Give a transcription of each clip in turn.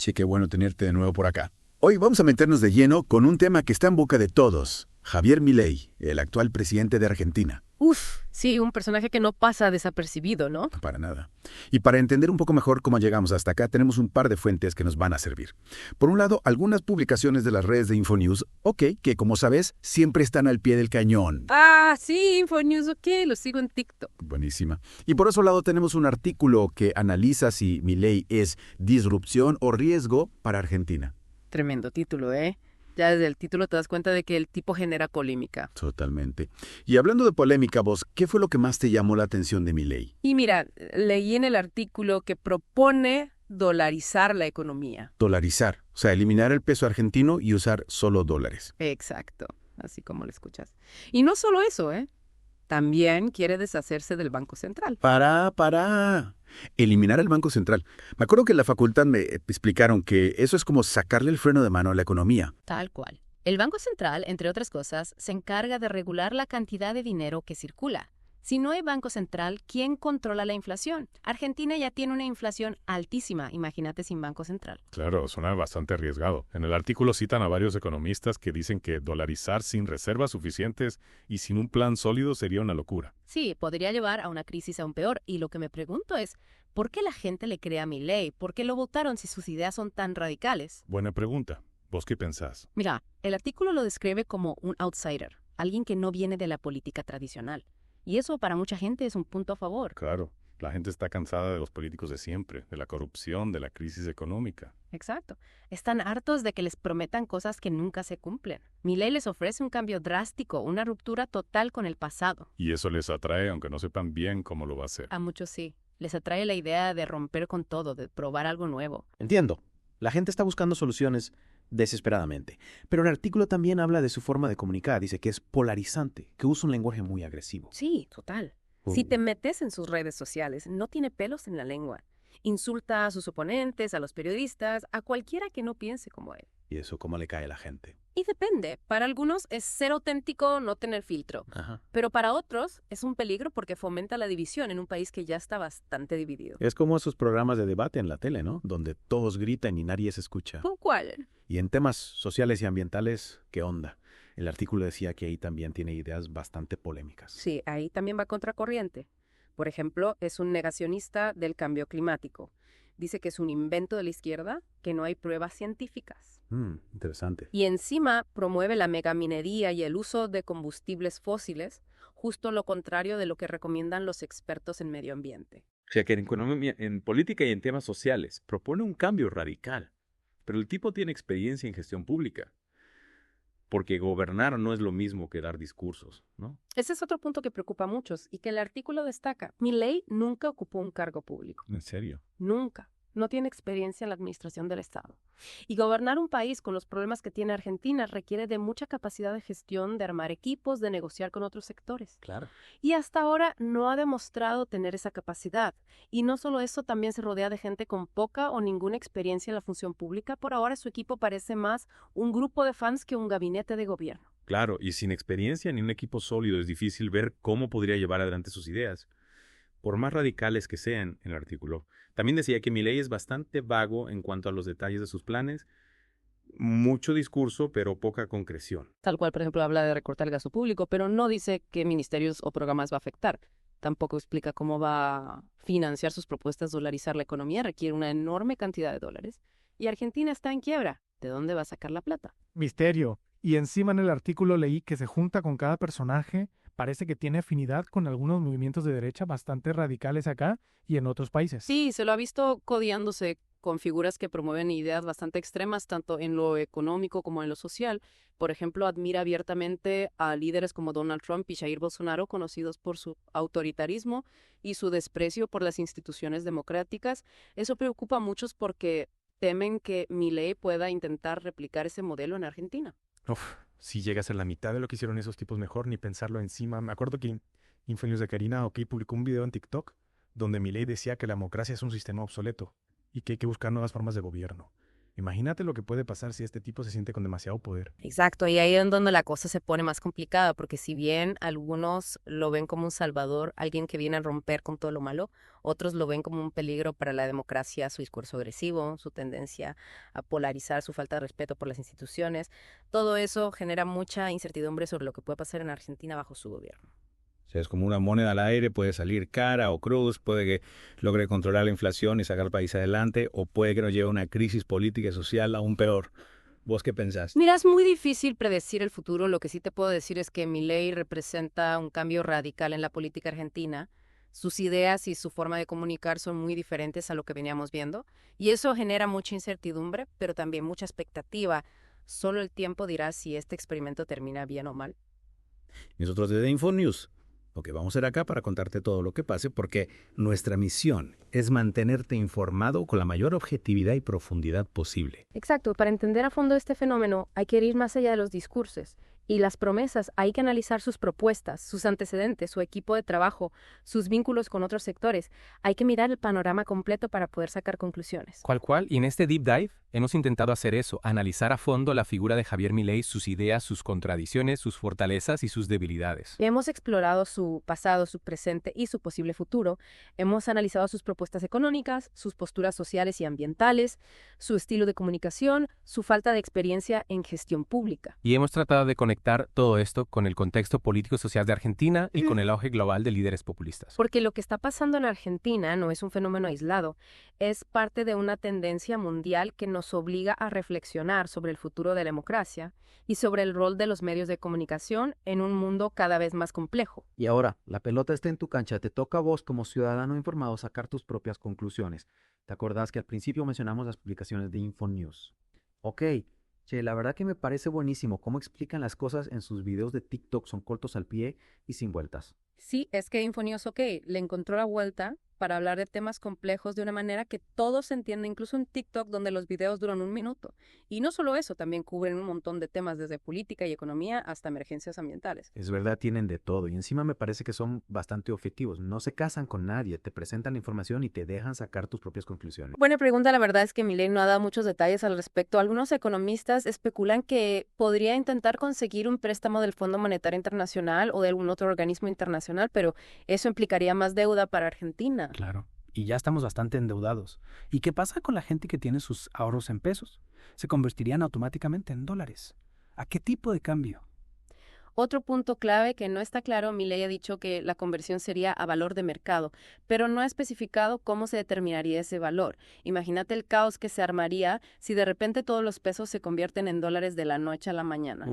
Che, qué bueno tenerte de nuevo por acá. Hoy vamos a meternos de lleno con un tema que está en boca de todos. Javier Milei, el actual presidente de Argentina. Uf, sí, un personaje que no pasa desapercibido, ¿no? Para nada. Y para entender un poco mejor cómo llegamos hasta acá, tenemos un par de fuentes que nos van a servir. Por un lado, algunas publicaciones de las redes de Infonews, que como sabes, siempre están al pie del cañón. Ah, sí, Infonews, ok, lo sigo en TikTok. Buenísima. Y por otro lado, tenemos un artículo que analiza si Milei es disrupción o riesgo para Argentina. Tremendo título, ¿eh? Ya desde el título te das cuenta de que el tipo genera polémica. Totalmente. Y hablando de polémica, vos, ¿qué fue lo que más te llamó la atención de Milei? Y mira, leí en el artículo que propone dolarizar la economía. Dolarizar, o sea, eliminar el peso argentino y usar solo dólares. Exacto, así como lo escuchas. Y no solo eso, ¿eh? También quiere deshacerse del Banco Central. Para. Eliminar el Banco Central. Me acuerdo que en la facultad me explicaron que eso es como sacarle el freno de mano a la economía. Tal cual. El Banco Central, entre otras cosas, se encarga de regular la cantidad de dinero que circula. Si no hay Banco Central, ¿quién controla la inflación? Argentina ya tiene una inflación altísima, imagínate sin Banco Central. Claro, suena bastante arriesgado. En el artículo citan a varios economistas que dicen que dolarizar sin reservas suficientes y sin un plan sólido sería una locura. Sí, podría llevar a una crisis aún peor. Y lo que me pregunto es, ¿por qué la gente le cree a Milei? ¿Por qué lo votaron si sus ideas son tan radicales? Buena pregunta. ¿Vos qué pensás? Mira, el artículo lo describe como un outsider, alguien que no viene de la política tradicional. Y eso para mucha gente es un punto a favor. Claro, la gente está cansada de los políticos de siempre, de la corrupción, de la crisis económica. Exacto. Están hartos de que les prometan cosas que nunca se cumplen. Milei les ofrece un cambio drástico, una ruptura total con el pasado. Y eso les atrae, aunque no sepan bien cómo lo va a hacer. A muchos sí. Les atrae la idea de romper con todo, de probar algo nuevo. Entiendo. La gente está buscando soluciones desesperadamente. Pero el artículo también habla de su forma de comunicar. Dice que es polarizante, que usa un lenguaje muy agresivo. Sí, total. Si te metes en sus redes sociales, no tiene pelos en la lengua. Insulta a sus oponentes, a los periodistas, a cualquiera que no piense como él. ¿Y eso cómo le cae a la gente? Y depende. Para algunos es ser auténtico, no tener filtro. Ajá. Pero para otros es un peligro porque fomenta la división en un país que ya está bastante dividido. Es como esos programas de debate en la tele, ¿no? Donde todos gritan y nadie se escucha. ¿Cuál? Y en temas sociales y ambientales, ¿qué onda? El artículo decía que ahí también tiene ideas bastante polémicas. Sí, ahí también va contracorriente. Por ejemplo, es un negacionista del cambio climático. Dice que es un invento de la izquierda, que no hay pruebas científicas. Interesante. Y encima promueve la megaminería y el uso de combustibles fósiles, justo lo contrario de lo que recomiendan los expertos en medio ambiente. O sea que en economía, en política y en temas sociales propone un cambio radical. Pero el tipo tiene experiencia en gestión pública. Porque gobernar no es lo mismo que dar discursos, ¿no? Ese es otro punto que preocupa a muchos y que el artículo destaca. Milei nunca ocupó un cargo público. ¿En serio? Nunca. No tiene experiencia en la administración del Estado. Y gobernar un país con los problemas que tiene Argentina requiere de mucha capacidad de gestión, de armar equipos, de negociar con otros sectores. Claro. Y hasta ahora no ha demostrado tener esa capacidad. Y no solo eso, también se rodea de gente con poca o ninguna experiencia en la función pública. Por ahora su equipo parece más un grupo de fans que un gabinete de gobierno. Claro, y sin experiencia ni un equipo sólido es difícil ver cómo podría llevar adelante sus ideas. Por más radicales que sean en el artículo. También decía que Milei es bastante vago en cuanto a los detalles de sus planes. Mucho discurso, pero poca concreción. Tal cual, por ejemplo, habla de recortar el gasto público, pero no dice qué ministerios o programas va a afectar. Tampoco explica cómo va a financiar sus propuestas. Dolarizar la economía requiere una enorme cantidad de dólares. Y Argentina está en quiebra. ¿De dónde va a sacar la plata? Misterio. Y encima en el artículo leí que se junta con cada personaje. Parece que tiene afinidad con algunos movimientos de derecha bastante radicales acá y en otros países. Sí, se lo ha visto codiándose con figuras que promueven ideas bastante extremas, tanto en lo económico como en lo social. Por ejemplo, admira abiertamente a líderes como Donald Trump y Jair Bolsonaro, conocidos por su autoritarismo y su desprecio por las instituciones democráticas. Eso preocupa a muchos porque temen que Milei pueda intentar replicar ese modelo en Argentina. Uf, si llega a ser la mitad de lo que hicieron esos tipos, mejor ni pensarlo encima. Me acuerdo que Infonews de Karina publicó un video en TikTok donde Milei decía que la democracia es un sistema obsoleto y que hay que buscar nuevas formas de gobierno. Imagínate lo que puede pasar si este tipo se siente con demasiado poder. Exacto, y ahí es donde la cosa se pone más complicada, porque si bien algunos lo ven como un salvador, alguien que viene a romper con todo lo malo, otros lo ven como un peligro para la democracia, su discurso agresivo, su tendencia a polarizar, su falta de respeto por las instituciones. Todo eso genera mucha incertidumbre sobre lo que puede pasar en Argentina bajo su gobierno. O sea, es como una moneda al aire, puede salir cara o cruz, puede que logre controlar la inflación y sacar el país adelante, o puede que nos lleve a una crisis política y social aún peor. ¿Vos qué pensás? Mira, es muy difícil predecir el futuro. Lo que sí te puedo decir es que Milei representa un cambio radical en la política argentina. Sus ideas y su forma de comunicar son muy diferentes a lo que veníamos viendo. Y eso genera mucha incertidumbre, pero también mucha expectativa. Solo el tiempo dirá si este experimento termina bien o mal. Nosotros desde Infonews, lo que vamos a hacer acá para contarte todo lo que pase, porque nuestra misión es mantenerte informado con la mayor objetividad y profundidad posible. Exacto, para entender a fondo este fenómeno hay que ir más allá de los discursos. Y las promesas, hay que analizar sus propuestas, sus antecedentes, su equipo de trabajo, sus vínculos con otros sectores. Hay que mirar el panorama completo para poder sacar conclusiones. Cual, y en este Deep Dive hemos intentado hacer eso, analizar a fondo la figura de Javier Milei, sus ideas, sus contradicciones, sus fortalezas y sus debilidades. Hemos explorado su pasado, su presente y su posible futuro. Hemos analizado sus propuestas económicas, sus posturas sociales y ambientales, su estilo de comunicación, su falta de experiencia en gestión pública. Y hemos tratado de conectar todo esto con el contexto político-social de Argentina y con el auge global de líderes populistas. Porque lo que está pasando en Argentina no es un fenómeno aislado, es parte de una tendencia mundial que nos obliga a reflexionar sobre el futuro de la democracia y sobre el rol de los medios de comunicación en un mundo cada vez más complejo. Y ahora, la pelota está en tu cancha, te toca a vos como ciudadano informado sacar tus propias conclusiones. ¿Te acordás que al principio mencionamos las publicaciones de Infonews? Ok. Che, la verdad que me parece buenísimo cómo explican las cosas en sus videos de TikTok, son cortos al pie y sin vueltas. Sí, es que Infonews, le encontró la vuelta para hablar de temas complejos de una manera que todos entienden, incluso en TikTok, donde los videos duran 1 minuto. Y no solo eso, también cubren un montón de temas, desde política y economía hasta emergencias ambientales. Es verdad, tienen de todo y encima me parece que son bastante objetivos. No se casan con nadie, te presentan la información y te dejan sacar tus propias conclusiones. Buena pregunta, la verdad es que Milei no ha dado muchos detalles al respecto. Algunos economistas especulan que podría intentar conseguir un préstamo del Fondo Monetario Internacional o de algún otro organismo internacional, pero eso implicaría más deuda para Argentina. Claro, y ya estamos bastante endeudados. ¿Y qué pasa con la gente que tiene sus ahorros en pesos? Se convertirían automáticamente en dólares. ¿A qué tipo de cambio? Otro punto clave que no está claro, Milei ha dicho que la conversión sería a valor de mercado, pero no ha especificado cómo se determinaría ese valor. Imagínate el caos que se armaría si de repente todos los pesos se convierten en dólares de la noche a la mañana.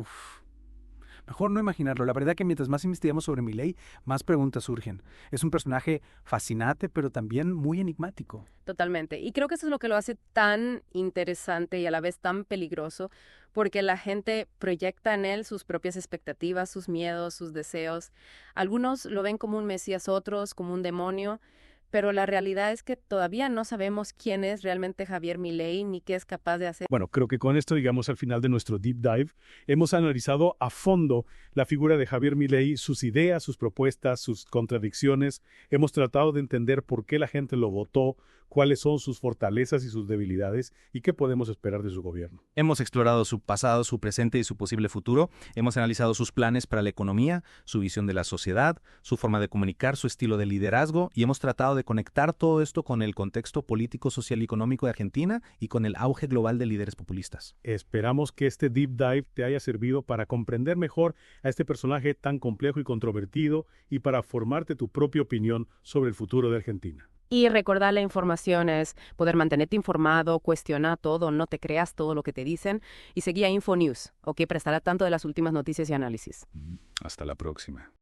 Mejor no imaginarlo. La verdad que mientras más investigamos sobre Milei, más preguntas surgen. Es un personaje fascinante, pero también muy enigmático. Totalmente. Y creo que eso es lo que lo hace tan interesante y a la vez tan peligroso, porque la gente proyecta en él sus propias expectativas, sus miedos, sus deseos. Algunos lo ven como un mesías, otros como un demonio. Pero la realidad es que todavía no sabemos quién es realmente Javier Milei ni qué es capaz de hacer. Bueno, creo que con esto llegamos al final de nuestro Deep Dive. Hemos analizado a fondo la figura de Javier Milei, sus ideas, sus propuestas, sus contradicciones. Hemos tratado de entender por qué la gente lo votó, cuáles son sus fortalezas y sus debilidades y qué podemos esperar de su gobierno. Hemos explorado su pasado, su presente y su posible futuro. Hemos analizado sus planes para la economía, su visión de la sociedad, su forma de comunicar, su estilo de liderazgo y hemos tratado de conectar todo esto con el contexto político, social y económico de Argentina y con el auge global de líderes populistas. Esperamos que este Deep Dive te haya servido para comprender mejor a este personaje tan complejo y controvertido y para formarte tu propia opinión sobre el futuro de Argentina. Y recordar la información es poder mantenerte informado, cuestiona todo, no te creas todo lo que te dicen y seguí a Infonews, prestará tanto de las últimas noticias y análisis. Hasta la próxima.